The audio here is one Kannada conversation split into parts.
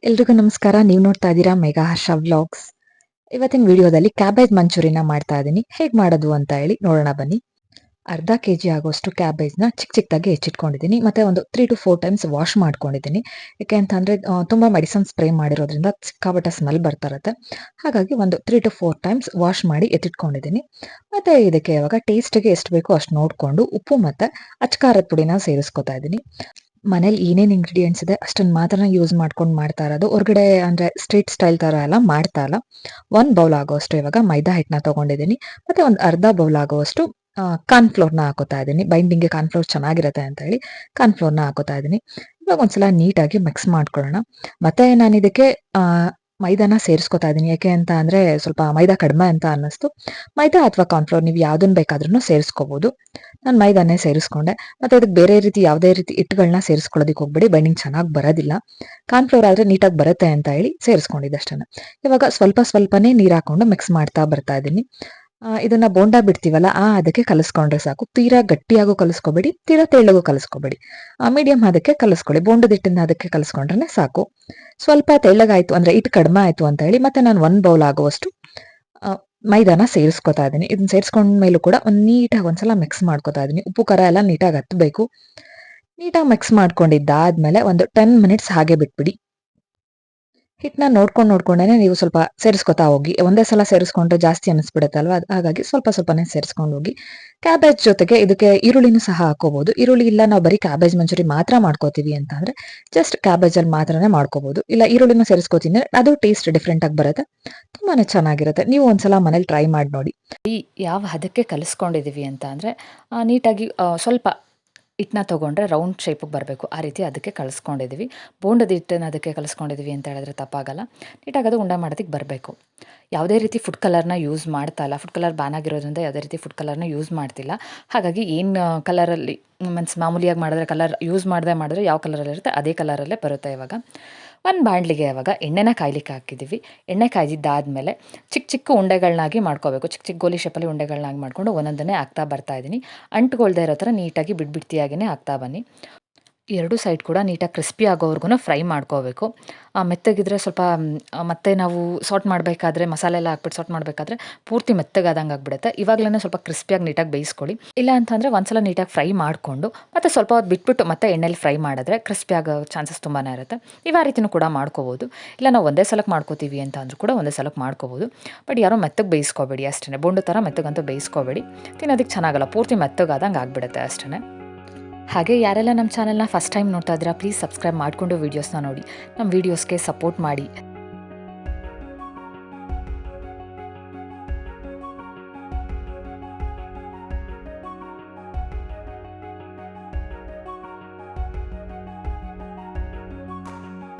ಎಲ್ರಿಗೂ ನಮಸ್ಕಾರ. ನೀವು ನೋಡ್ತಾ ಇದ್ದೀರಾ ಮೆಗಾ ಹರ್ಷ ವ್ಲಾಗ್ಸ್. ಇವತ್ತಿನ ವಿಡಿಯೋದಲ್ಲಿ ಕ್ಯಾಬೇಜ್ ಮಂಚೂರಿನ ಮಾಡ್ತಾ ಇದ್ದೀನಿ. ಹೇಗೆ ಮಾಡೋದು ಅಂತ ಹೇಳಿ ನೋಡೋಣ ಬನ್ನಿ. ಅರ್ಧ ಕೆಜಿ ಆಗೋಷ್ಟು ಕ್ಯಾಬೇಜ್ನ ಚಿಕ್ಕ ಚಿಕ್ಕದಾಗಿ ಹೆಚ್ಚಿಟ್ಕೊಂಡಿದ್ದೀನಿ. ಮತ್ತೆ ಒಂದು 3 to 4 ಟೈಮ್ಸ್ ವಾಶ್ ಮಾಡ್ಕೊಂಡಿದ್ದೀನಿ. ಯಾಕೆ ಅಂತಂದ್ರೆ ತುಂಬಾ ಮೆಡಿಸನ್ ಸ್ಪ್ರೇ ಮಾಡಿರೋದ್ರಿಂದ ಸಿಕ್ಕಾಪಟ್ಟೆ ಸ್ಮೆಲ್ ಬರ್ತಾ ಇರುತ್ತೆ. ಹಾಗಾಗಿ ಒಂದು 3 to 4 ಟೈಮ್ಸ್ ವಾಶ್ ಮಾಡಿ ಎತ್ತಿಟ್ಕೊಂಡಿದ್ದೀನಿ. ಮತ್ತೆ ಇದಕ್ಕೆ ಇವಾಗ ಟೇಸ್ಟ್ಗೆ ಎಷ್ಟು ಬೇಕೋ ಅಷ್ಟು ನೋಡಿಕೊಂಡು ಉಪ್ಪು ಮತ್ತೆ ಅಚ್ಕಾರದ ಪುಡಿನ ಸೇರಿಸ್ಕೊತಾ ಇದ್ದೀನಿ. ಮನೇಲಿ ಏನೇನು ಇಂಗ್ರೀಡಿಯೆಂಟ್ಸ್ ಇದೆ ಅಷ್ಟನ್ನು ಮಾತ್ರ ಯೂಸ್ ಮಾಡ್ಕೊಂಡು ಮಾಡ್ತಾ ಇರೋದು. ಹೊರಗಡೆ ಅಂದರೆ ಸ್ಟ್ರೀಟ್ ಸ್ಟೈಲ್ ಥರ ಎಲ್ಲ ಮಾಡ್ತಾ ಇಲ್ಲ. 1 ಬೌಲ್ ಆಗೋಷ್ಟು ಇವಾಗ ಮೈದಾ ಹಿಟ್ಟನ್ನ ತೊಗೊಂಡಿದ್ದೀನಿ. ಮತ್ತು ಒಂದು ಅರ್ಧ ಬೌಲ್ ಆಗೋಷ್ಟು ಕಾರ್ನ್ಫ್ಲೋರ್ನ ಹಾಕೋತಾ ಇದ್ದೀನಿ. ಬೈಂಡಿಂಗ್ಗೆ ಕಾರ್ನ್ಫ್ಲೋರ್ ಚೆನ್ನಾಗಿರುತ್ತೆ ಅಂತ ಹೇಳಿ ಕಾರ್ನ್ಫ್ಲೋರ್ನ ಹಾಕೋತಾ ಇದ್ದೀನಿ. ಇವಾಗ ಒಂದ್ಸಲ ನೀಟಾಗಿ ಮಿಕ್ಸ್ ಮಾಡ್ಕೊಳ್ಳೋಣ. ಮತ್ತೆ ನಾನು ಇದಕ್ಕೆ ಮೈದಾನ ಸೇರಿಸ್ಕೊತಾ ಇದ್ದೀನಿ. ಯಾಕೆ ಅಂತ ಅಂದರೆ ಸ್ವಲ್ಪ ಮೈದಾ ಕಡಿಮೆ ಅಂತ ಅನ್ನಿಸ್ತು. ಮೈದಾ ಅಥವಾ ಕಾರ್ನ್ಫ್ಲೋರ್ ನೀವು ಯಾವುದನ್ನು ಬೇಕಾದ್ರೂ ಸೇರಿಸ್ಕೋಬೋದು. ನಾನು ಮೈದಾನೇ ಸೇರಿಸ್ಕೊಂಡೆ. ಮತ್ತು ಅದಕ್ಕೆ ಬೇರೆ ರೀತಿ ಯಾವುದೇ ರೀತಿ ಹಿಟ್ಟುಗಳನ್ನ ಸೇರಿಸ್ಕೊಳ್ಳೋದಕ್ಕೆ ಹೋಗ್ಬೇಡಿ, ಬೈಂಡಿಂಗ್ ಚೆನ್ನಾಗಿ ಬರೋದಿಲ್ಲ. ಕಾರ್ನ್ಫ್ಲೋರ್ ಆದರೆ ನೀಟಾಗಿ ಬರುತ್ತೆ ಅಂತ ಹೇಳಿ ಸೇರಿಸ್ಕೊಂಡಿದ್ದೆ ಅಷ್ಟೇ. ಇವಾಗ ಸ್ವಲ್ಪನೇ ನೀರು ಹಾಕೊಂಡು ಮಿಕ್ಸ್ ಮಾಡ್ತಾ ಬರ್ತಾ ಇದ್ದೀನಿ. ಇದನ್ನ ಬೋಂಡಾ ಬಿಡ್ತೀವಲ್ಲ ಅದಕ್ಕೆ ಕಲಿಸ್ಕೊಂಡ್ರೆ ಸಾಕು. ತೀರಾ ಗಟ್ಟಿಯಾಗೂ ಕಲಿಸ್ಕೋಬೇಡಿ, ತೀರಾ ತೆಳ್ಳಗೂ ಕಲಿಸ್ಕೋಬೇಡಿ. ಮೀಡಿಯಂ ಅದಕ್ಕೆ ಕಲಿಸ್ಕೊಳ್ಳಿ. ಬೋಂಡದ ಹಿಟ್ಟನ್ನ ಅದಕ್ಕೆ ಕಲಿಸ್ಕೊಂಡ್ರೆ ಸಾಕು. ಸ್ವಲ್ಪ ತೆಳ್ಳಗಾಯ್ತು ಅಂದರೆ ಹಿಟ್ಟು ಕಡಿಮೆ ಆಯಿತು ಅಂತ ಹೇಳಿ ಮತ್ತೆ ನಾನು 1 ಬೌಲ್ ಆಗುವಷ್ಟು ಮೈದಾನ ಸೇರಿಸ್ಕೊತಾ ಇದ್ದೀನಿ. ಇದನ್ನ ಸೇರಿಸ್ಕೊಂಡ ಮೇಲೂ ಕೂಡ ನೀಟಾಗಿ ಒಂದ್ಸಲ ಮಿಕ್ಸ್ ಮಾಡ್ಕೊತಾ ಇದ್ದೀನಿ. ಉಪ್ಪು ಖಾರ ಎಲ್ಲ ನೀಟಾಗಿ ಹತ್ತಬೇಕು. ನೀಟಾಗಿ ಮಿಕ್ಸ್ ಮಾಡ್ಕೊಂಡಿದ್ದಾದ್ಮೇಲೆ ಒಂದು 10 ಮಿನಿಟ್ಸ್ ಹಾಗೆ ಬಿಟ್ಬಿಡಿ. ಹಿಟ್ಟನ್ನ ನೋಡ್ಕೊಂಡೇ ನೀವು ಸ್ವಲ್ಪ ಸೇರಿಸ್ಕೊತಾ ಹೋಗಿ. ಒಂದೇ ಸಲ ಸೇರಿಸ್ಕೊಂಡ್ರೆ ಜಾಸ್ತಿ ಅನ್ನಿಸ್ಬಿಡುತ್ತೆ ಅಲ್ವಾ, ಹಾಗಾಗಿ ಸ್ವಲ್ಪನೇ ಸೇರಿಸ್ಕೊಂಡು ಹೋಗಿ. ಕ್ಯಾಬೇಜ್ ಜೊತೆಗೆ ಇದಕ್ಕೆ ಈರುಳ್ಳಿನೂ ಸಹ ಹಾಕೋಬಹುದು. ಈರುಳ್ಳಿ ಇಲ್ಲ ನಾವು ಬರೀ ಕ್ಯಾಬೇಜ್ ಮಂಚೂರಿ ಮಾತ್ರ ಮಾಡ್ಕೋತೀವಿ ಅಂತಂದ್ರೆ ಜಸ್ಟ್ ಕ್ಯಾಬೇಜಲ್ಲಿ ಮಾತ್ರನೇ ಮಾಡ್ಕೋಬಹುದು. ಇಲ್ಲ ಈರುಳ್ಳಿನೂ ಸೇರಿಸ್ಕೋತೀನಿ, ಅದು ಟೇಸ್ಟ್ ಡಿಫ್ರೆಂಟ್ ಆಗಿ ಬರುತ್ತೆ, ತುಂಬಾನೇ ಚೆನ್ನಾಗಿರುತ್ತೆ. ನೀವು ಒಂದ್ಸಲ ಮನೇಲಿ ಟ್ರೈ ಮಾಡಿ ನೋಡಿ. ಯಾವ ಹದಕ್ಕೆ ಕಲಿಸ್ಕೊಂಡಿದ್ದೀವಿ ಅಂತ ಅಂದರೆ ನೀಟಾಗಿ ಸ್ವಲ್ಪ ಹಿಟ್ಟನ್ನ ತೊಗೊಂಡ್ರೆ ರೌಂಡ್ ಶೇಪಿಗೆ ಬರಬೇಕು, ಆ ರೀತಿ ಅದಕ್ಕೆ ಕಲಿಸ್ಕೊಂಡಿದ್ದೀವಿ. ಬೋಂಡದ ಹಿಟ್ಟನ್ನು ಅದಕ್ಕೆ ಕಲಿಸ್ಕೊಂಡಿದ್ದೀವಿ ಅಂತ ಹೇಳಿದ್ರೆ ತಪ್ಪಾಗಲ್ಲ. ನೀಟಾಗಿ ಅದು ಉಂಡೆ ಮಾಡೋದಕ್ಕೆ ಬರಬೇಕು. ಯಾವುದೇ ರೀತಿ ಫುಡ್ ಕಲರ್ನ ಯೂಸ್ ಮಾಡ್ತಾ ಇಲ್ಲ. ಫುಡ್ ಕಲರ್ ಬ್ಯಾನ್ ಆಗಿರೋದ್ರಿಂದ ಯಾವುದೇ ರೀತಿ ಫುಡ್ ಕಲರ್ನ ಯೂಸ್ ಮಾಡ್ತಿಲ್ಲ. ಹಾಗಾಗಿ ಏನು ಕಲರಲ್ಲಿ ಮೀನ್ಸ್ ಮಾಮೂಲಿಯಾಗಿ ಮಾಡಿದ್ರೆ ಕಲರ್ ಯೂಸ್ ಮಾಡಿದ್ರೆ ಯಾವ ಕಲರಲ್ಲಿರುತ್ತೆ ಅದೇ ಕಲರಲ್ಲೇ ಬರುತ್ತೆ. ಇವಾಗ ಒಂದು ಬಾಣಲಿಗೆ ಇವಾಗ ಎಣ್ಣೆನ ಕಾಯ್ಲಿಕ್ಕೆ ಹಾಕಿದ್ದೀವಿ. ಎಣ್ಣೆ ಕಾಯ್ದಿದ್ದಾದಮೇಲೆ ಚಿಕ್ಕ ಉಂಡೆಗಳನ್ನಾಗಿ ಮಾಡ್ಕೋಬೇಕು. ಚಿಕ್ಕ ಗೋಲಿ ಶೇಪಲ್ಲಿ ಉಂಡೆಗಳನ್ನಾಗಿ ಮಾಡಿಕೊಂಡು ಒಂದೊಂದನ್ನೇ ಹಾಕ್ತಾ ಬರ್ತಾ ಇದ್ದೀನಿ. ಅಂಟ್ಕೊಳ್ದೇ ಇರೋ ಥರ ನೀಟಾಗಿ ಬಿಡ್ಬಿಡ್ತಿಯಾಗಿಯೇ ಹಾಕ್ತಾ ಬನ್ನಿ. ಎರಡು ಸೈಡ್ ಕೂಡ ನೀಟಾಗಿ ಕ್ರಿಸ್ಪಿ ಆಗೋವರೆಗೂ ಫ್ರೈ ಮಾಡ್ಕೋಬೇಕು. ಮೆತ್ತಗಿದ್ರೆ ಸ್ವಲ್ಪ ಮತ್ತೆ ನಾವು ಸಾರ್ಟ್ ಮಾಡಬೇಕಾದ್ರೆ ಮಸಾಲೆ ಎಲ್ಲ ಹಾಕ್ಬಿಟ್ಟು ಸಾರ್ಟ್ ಮಾಡಬೇಕಾದ್ರೆ ಪೂರ್ತಿ ಮೆತ್ತಗಾದಂಗೆ ಆಗಿಬಿಡುತ್ತೆ. ಇವಾಗಲೇ ಸ್ವಲ್ಪ ಕ್ರಿಸ್ಪಿಯಾಗಿ ನೀಟಾಗಿ ಬೇಯಿಸ್ಕೊಳ್ಳಿ. ಇಲ್ಲ ಅಂತಂದರೆ ಒಂದ್ಸಲ ನೀಟಾಗಿ ಫ್ರೈ ಮಾಡಿಕೊಂಡು ಮತ್ತೆ ಸ್ವಲ್ಪ ಹೊತ್ತು ಬಿಟ್ಬಿಟ್ಟು ಮತ್ತೆ ಎಣ್ಣೆಲಿ ಫ್ರೈ ಮಾಡಿದ್ರೆ ಕ್ರಿಸ್ಪಿ ಆಗೋ ಚಾನ್ಸಸ್ ತುಂಬಾ ಇರುತ್ತೆ. ಆ ರೀತಿಯೂ ಕೂಡ ಮಾಡ್ಕೋಬೋದು. ಇಲ್ಲ ನಾವು ಒಂದೇ ಸಲಕ್ಕೆ ಮಾಡ್ಕೋತೀವಿ ಅಂತ ಅಂದರೂ ಕೂಡ ಒಂದೇ ಸಲಕ್ಕೆ ಮಾಡ್ಕೋಬೋದು. ಬಟ್ ಯಾರೋ ಮೆತ್ತಗೆ ಬೇಯಿಸ್ಕೋಬೇಡಿ ಅಷ್ಟೇ. ಬೋಂಡು ಥರ ಮೆತ್ತಗಂತೂ ಬೇಯಿಸ್ಕೋಬೇಡಿ, ತಿನ್ನೋದಕ್ಕೆ ಚೆನ್ನಾಗಲ್ಲ. ಪೂರ್ತಿ ಮೆತ್ತಗಾದಂಗೆ ಆಗಿಬಿಡುತ್ತೆ ಅಷ್ಟೇ. ಹಾಗೆ ಯಾರೆಲ್ಲ ನಮ್ಮ ಚಾನಲ್ನ ಫಸ್ಟ್ ಟೈಮ್ ನೋಡ್ತಾ ಇದ್ದೀರಾ ಪ್ಲೀಸ್ ಸಬ್ಸ್ಕ್ರೈಬ್ ಮಾಡಿಕೊಂಡು ವೀಡಿಯೋಸ್ನ ನೋಡಿ. ನಮ್ಮ ವೀಡಿಯೋಸ್ಗೆ ಸಪೋರ್ಟ್ ಮಾಡಿ.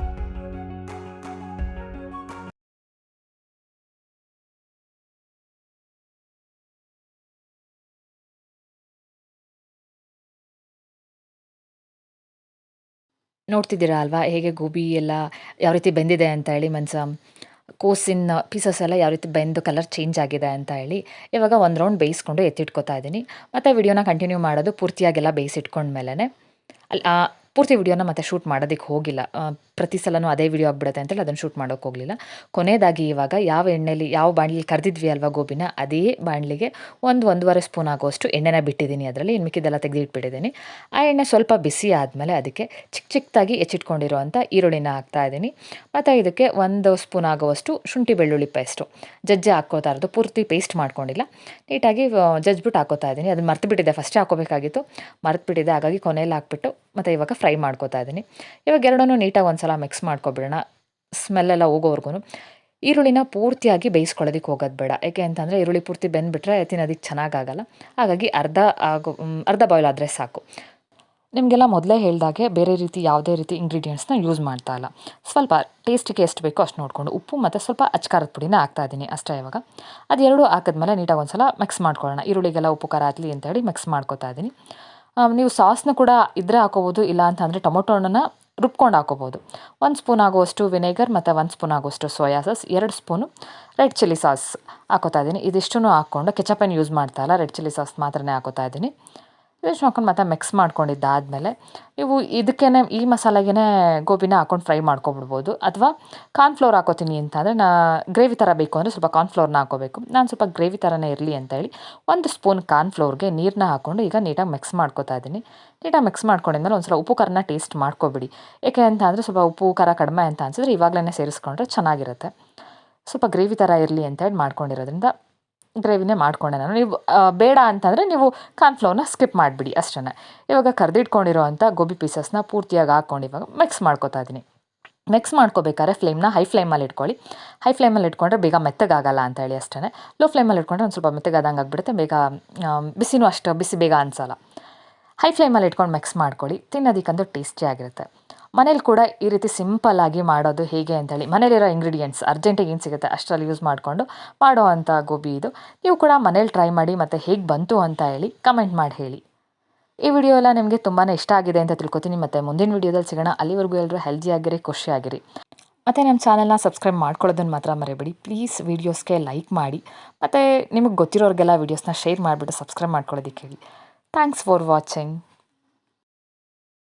ನೋಡ್ತಿದ್ದೀರಾ ಅಲ್ವಾ ಹೇಗೆ ಗೋಬಿ ಎಲ್ಲ ಯಾವ ರೀತಿ ಬೆಂದಿದೆ ಅಂತ ಹೇಳಿ. ಕೋಸಿನ ಪೀಸಸ್ ಎಲ್ಲ ಯಾವ ರೀತಿ ಬೆಂದು ಕಲರ್ ಚೇಂಜ್ ಆಗಿದೆ ಅಂತ ಹೇಳಿ. ಇವಾಗ ಒಂದು ರೌಂಡ್ ಬೇಯಿಸ್ಕೊಂಡು ಎತ್ತಿಟ್ಕೊತಾ ಇದ್ದೀನಿ. ಮತ್ತು ವಿಡಿಯೋನ ಕಂಟಿನ್ಯೂ ಮಾಡೋದು ಪೂರ್ತಿಯಾಗೆಲ್ಲ ಬೇಯಿಸಿಟ್ಕೊಂಡ್ಮೇಲೆ ಅಲ್ಲಿ ಪೂರ್ತಿ ವಿಡಿಯೋನ ಮತ್ತೆ ಶೂಟ್ ಮಾಡೋದಕ್ಕೆ ಹೋಗಿಲ್ಲ. ಪ್ರತಿ ಸಲನೂ ಅದೇ ವಿಡಿಯೋ ಆಗಿಬಿಡುತ್ತೆ ಅಂತೇಳಿ ಅದನ್ನು ಶೂಟ್ ಮಾಡೋಕ್ಕೆ ಹೋಗಲಿಲ್ಲ. ಕೊನೆಯದಾಗಿ ಇವಾಗ ಯಾವ ಎಣ್ಣೆಲಿ ಯಾವ ಬಾಣಲಿ ಕರೆದಿದ್ವಿ ಅಲ್ವಾ ಗೋಬಿನ, ಅದೇ ಬಾಣಲಿಗೆ 1-1.5 ಸ್ಪೂನ್ ಆಗೋಷ್ಟು ಎಣ್ಣೆನ ಬಿಟ್ಟಿದ್ದೀನಿ. ಅದರಲ್ಲಿ ಇನ್ನು ಮಿಕ್ಕಿದ್ದೆಲ್ಲ ತೆಗೆದಿಟ್ಬಿಟ್ಟಿದ್ದೀನಿ. ಆ ಎಣ್ಣೆ ಸ್ವಲ್ಪ ಬಿಸಿ ಆದಮೇಲೆ ಅದಕ್ಕೆ ಚಿಕ್ಕದಾಗಿ ಹೆಚ್ಚಿಟ್ಕೊಂಡಿರುವಂಥ ಈರುಳ್ಳಿನ ಹಾಕ್ತಾಯಿದ್ದೀನಿ. ಮತ್ತು ಇದಕ್ಕೆ 1 ಸ್ಪೂನ್ ಆಗುವಷ್ಟು ಶುಂಠಿ ಬೆಳ್ಳುಳ್ಳಿ ಪೇಸ್ಟು ಜಜ್ಜಿ ಹಾಕ್ಕೋತಾ ಇರೋದು, ಪೂರ್ತಿ ಪೇಸ್ಟ್ ಮಾಡ್ಕೊಂಡಿಲ್ಲ. ನೀಟಾಗಿ ಜಜ್ಜಿಬಿಟ್ಟು ಹಾಕೋತಾ ಇದ್ದೀನಿ. ಅದನ್ನು ಮರ್ತುಬಿಟ್ಟಿದ್ದೆ, ಫಸ್ಟೇ ಹಾಕೋಬೇಕಾಗಿತ್ತು, ಮರ್ತುಬಿಟ್ಟಿದ್ದೆ. ಹಾಗಾಗಿ ಕೊನೆಯಲ್ಲಿ ಹಾಕ್ಬಿಟ್ಟು ಮತ್ತು ಇವಾಗ ಫ್ರೈ ಮಾಡ್ಕೋತಾ ಇದ್ದೀನಿ. ಇವಾಗ ಎರಡನ್ನೂ ನೀಟಾಗಿ ಒಂದ್ಸಲ ಮಿಕ್ಸ್ ಮಾಡ್ಕೊಬಿಡೋಣ, ಸ್ಮೆಲ್ಲೆಲ್ಲ ಹೋಗೋವರೆಗೂ. ಈರುಳ್ಳಿನ ಪೂರ್ತಿಯಾಗಿ ಬೇಯಿಸ್ಕೊಳ್ಳೋದಕ್ಕೆ ಹೋಗೋದು ಬೇಡ. ಯಾಕೆ ಅಂತಂದರೆ ಈರುಳ್ಳಿ ಪೂರ್ತಿ ಬೆಂದುಬಿಟ್ರೆ ತಿನ್ನೋದಕ್ಕೆ ಚೆನ್ನಾಗಾಗಲ್ಲ. ಹಾಗಾಗಿ ಅರ್ಧ ಬಾಯ್ಲ್ ಆದರೆ ಸಾಕು. ನಿಮಗೆಲ್ಲ ಮೊದಲೇ ಹೇಳಿದಾಗೆ ಬೇರೆ ರೀತಿ ಯಾವುದೇ ರೀತಿ ಇಂಗ್ರೀಡಿಯೆಂಟ್ಸ್ನ ಯೂಸ್ ಮಾಡ್ತಾ ಇಲ್ಲ. ಸ್ವಲ್ಪ ಟೇಸ್ಟಿಗೆ ಎಷ್ಟು ಬೇಕೋ ಅಷ್ಟು ನೋಡಿಕೊಂಡು ಉಪ್ಪು ಮತ್ತು ಸ್ವಲ್ಪ ಅಚ್ಕಾರದ ಪುಡಿನ ಹಾಕ್ತಾಯಿದ್ದೀನಿ ಅಷ್ಟೇ. ಇವಾಗ ಅದು ಎರಡು ಹಾಕಿದ್ಮೇಲೆ ನೀಟಾಗಿ ಒಂದ್ಸಲ ಮಿಕ್ಸ್ ಮಾಡ್ಕೊಳ್ಳೋಣ. ಈರುಳ್ಳಿಗೆಲ್ಲ ಉಪ್ಪು ಖಾರ ಹತ್ತಲಿ ಅಂತೇಳಿ ಮಿಕ್ಸ್ ಮಾಡ್ಕೊತಾ ಇದ್ದೀನಿ. ನೀವು ಸಾಸ್ನ ಕೂಡ ಇದ್ದರೆ ಹಾಕೋಬೋದು, ಇಲ್ಲ ಅಂತಂದರೆ ಟೊಮೊಟೊ ಹಣ್ಣನ್ನು ರುಬ್ಕೊಂಡು ಹಾಕೋಬೋದು. 1 ಸ್ಪೂನ್ ಆಗುವಷ್ಟು ವಿನೆಗರ್ ಮತ್ತು 1 ಸ್ಪೂನ್ ಆಗುವಷ್ಟು soya sauce, 2 spoon red chilli sauce ಹಾಕೋತಾ ಇದ್ದೀನಿ. ಇದಿಷ್ಟನ್ನು ಹಾಕ್ಕೊಂಡು ಕೆಚಪನ್ನು ಯೂಸ್ ಮಾಡ್ತಾ ಇಲ್ಲ, ರೆಡ್ ಚಿಲ್ಲಿ ಸಾಸ್ ಮಾತ್ರನೇ ಹಾಕೋತಾ ಇದ್ದೀನಿ. ಪೇಸ್ಟ್ ಮಾಡ್ಕೊಂಡು ಮತ್ತೆ ಮಿಕ್ಸ್ ಮಾಡ್ಕೊಂಡಿದ್ದಾದಮೇಲೆ ನೀವು ಇದಕ್ಕೇ ಈ ಮಸಾಲೆಗೆ ಗೋಬಿನ ಹಾಕೊಂಡು ಫ್ರೈ ಮಾಡ್ಕೊಬಿಡ್ಬೋದು. ಅಥವಾ ಕಾರ್ನ್‌ಫ್ಲೋರ್ ಹಾಕೋತೀನಿ ಅಂತಂದರೆ ಗ್ರೇವಿ ಥರ ಬೇಕು ಅಂದರೆ ಸ್ವಲ್ಪ ಕಾರ್ನ್‌ಫ್ಲೋರ್‌ನ ಹಾಕೋಬೇಕು. ನಾನು ಸ್ವಲ್ಪ ಗ್ರೇವಿ ಥರನೇ ಇರಲಿ ಅಂತೇಳಿ 1 ಸ್ಪೂನ್ ಕಾರ್ನ್‌ಫ್ಲೋರ್‌ಗೆ ನೀರನ್ನ ಹಾಕ್ಕೊಂಡು ಈಗ ನೀಟಾಗಿ ಮಿಕ್ಸ್ ಮಾಡ್ಕೊತಾ ಇದ್ದೀನಿ. ನೀಟಾಗಿ ಮಿಕ್ಸ್ ಮಾಡ್ಕೊಂಡಿದ್ಮೇಲೆ ಒಂದು ಸಲ ಉಪ್ಪು ಖಾರನ ಟೇಸ್ಟ್ ಮಾಡ್ಕೊಬಿಡಿ. ಏಕೆ ಅಂತ ಅಂದರೆ ಸ್ವಲ್ಪ ಉಪ್ಪು ಖಾರ ಕಡಿಮೆ ಅಂತ ಅನ್ಸಿದ್ರೆ ಇವಾಗಲೇ ಸೇರಿಸ್ಕೊಂಡ್ರೆ ಚೆನ್ನಾಗಿರುತ್ತೆ. ಸ್ವಲ್ಪ ಗ್ರೇವಿ ಥರ ಇರಲಿ ಅಂತೇಳಿ ಮಾಡ್ಕೊಂಡಿರೋದ್ರಿಂದ ಗ್ರೇವಿನೇ ಮಾಡಿಕೊಂಡೆ ನಾನು. ನೀವು ಬೇಡ ಅಂತಂದರೆ ನೀವು ಕಾರ್ನ್‌ಫ್ಲೋರ್‌ನ ಸ್ಕಿಪ್ ಮಾಡಿಬಿಡಿ ಅಷ್ಟೇ. ಇವಾಗ ಕರ್ದಿಟ್ಕೊಂಡಿರೋ ಅಂಥ ಗೋಬಿ ಪೀಸಸ್ನ ಪೂರ್ತಿಯಾಗಿ ಹಾಕ್ಕೊಂಡು ಇವಾಗ ಮಿಕ್ಸ್ ಮಾಡ್ಕೊತಾ ಇದ್ದೀನಿ. ಮಿಕ್ಸ್ ಮಾಡ್ಕೋಬೇಕಾದ್ರೆ ಫ್ಲೇಮ್ನ ಹೈ ಫ್ಲೇಮಲ್ಲಿ ಇಟ್ಕೊಳ್ಳಿ. ಹೈ ಫ್ಲೇಮಲ್ಲಿ ಇಟ್ಕೊಂಡ್ರೆ ಬೇಗ ಮೆತ್ತಗಾಗಲ್ಲ ಅಂತ ಹೇಳಿ ಅಷ್ಟೇ. ಲೋ ಫ್ಲೇಮಲ್ಲಿ ಇಟ್ಕೊಂಡ್ರೆ ಒಂದು ಸ್ವಲ್ಪ ಮೆತ್ತಗಾದಂಗೆ ಆಗಿಬಿಡುತ್ತೆ. ಬೇಗ ಬಿಸಿನೂ ಅಷ್ಟು ಬಿಸಿ ಬೇಗ ಅನಿಸಲ್ಲ. ಹೈ ಫ್ಲೇಮಲ್ಲಿ ಇಟ್ಕೊಂಡು ಮಿಕ್ಸ್ ಮಾಡ್ಕೊಳ್ಳಿ. ತಿನ್ನೋದಕ್ಕಂತೂ ಟೇಸ್ಟಿಯಾಗಿರುತ್ತೆ. ಮನೇಲಿ ಕೂಡ ಈ ರೀತಿ ಸಿಂಪಲ್ಲಾಗಿ ಮಾಡೋದು ಹೇಗೆ ಅಂತೇಳಿ ಮನೇಲಿರೋ ಇಂಗ್ರೀಡಿಯೆಂಟ್ಸ್ ಅರ್ಜೆಂಟಿಗೆ ಏನು ಸಿಗುತ್ತೆ ಅಷ್ಟರಲ್ಲಿ ಯೂಸ್ ಮಾಡಿಕೊಂಡು ಮಾಡೋ ಅಂಥ ಗೋಬಿ ಇದು. ನೀವು ಕೂಡ ಮನೇಲಿ ಟ್ರೈ ಮಾಡಿ ಮತ್ತು ಹೇಗೆ ಬಂತು ಅಂತ ಹೇಳಿ ಕಮೆಂಟ್ ಮಾಡಿ ಹೇಳಿ. ಈ ವಿಡಿಯೋ ಎಲ್ಲ ನಿಮಗೆ ತುಂಬಾ ಇಷ್ಟ ಆಗಿದೆ ಅಂತ ತಿಳ್ಕೊತೀನಿ. ಮತ್ತು ಮುಂದಿನ ವಿಡಿಯೋದಲ್ಲಿ ಸಿಗೋಣ. ಅಲ್ಲಿವರೆಗೂ ಎಲ್ಲರೂ ಹೆಲ್ದಿಯಾಗಿರಿ, ಖುಷಿಯಾಗಿರಿ. ಮತ್ತು ನಮ್ಮ ಚಾನಲ್ನ ಸಬ್ಸ್ಕ್ರೈಬ್ ಮಾಡ್ಕೊಳ್ಳೋದನ್ನು ಮಾತ್ರ ಮರಿಬೇಡಿ. ಪ್ಲೀಸ್ ವೀಡಿಯೋಸ್ಗೆ ಲೈಕ್ ಮಾಡಿ ಮತ್ತು ನಿಮಗೆ ಗೊತ್ತಿರೋರಿಗೆಲ್ಲ ವೀಡಿಯೋಸ್ನ ಶೇರ್ ಮಾಡಿಬಿಟ್ಟು ಸಬ್ಸ್ಕ್ರೈಬ್ ಮಾಡ್ಕೊಳ್ಳೋದಕ್ಕೆ ಹೇಳಿ. Thanks for watching.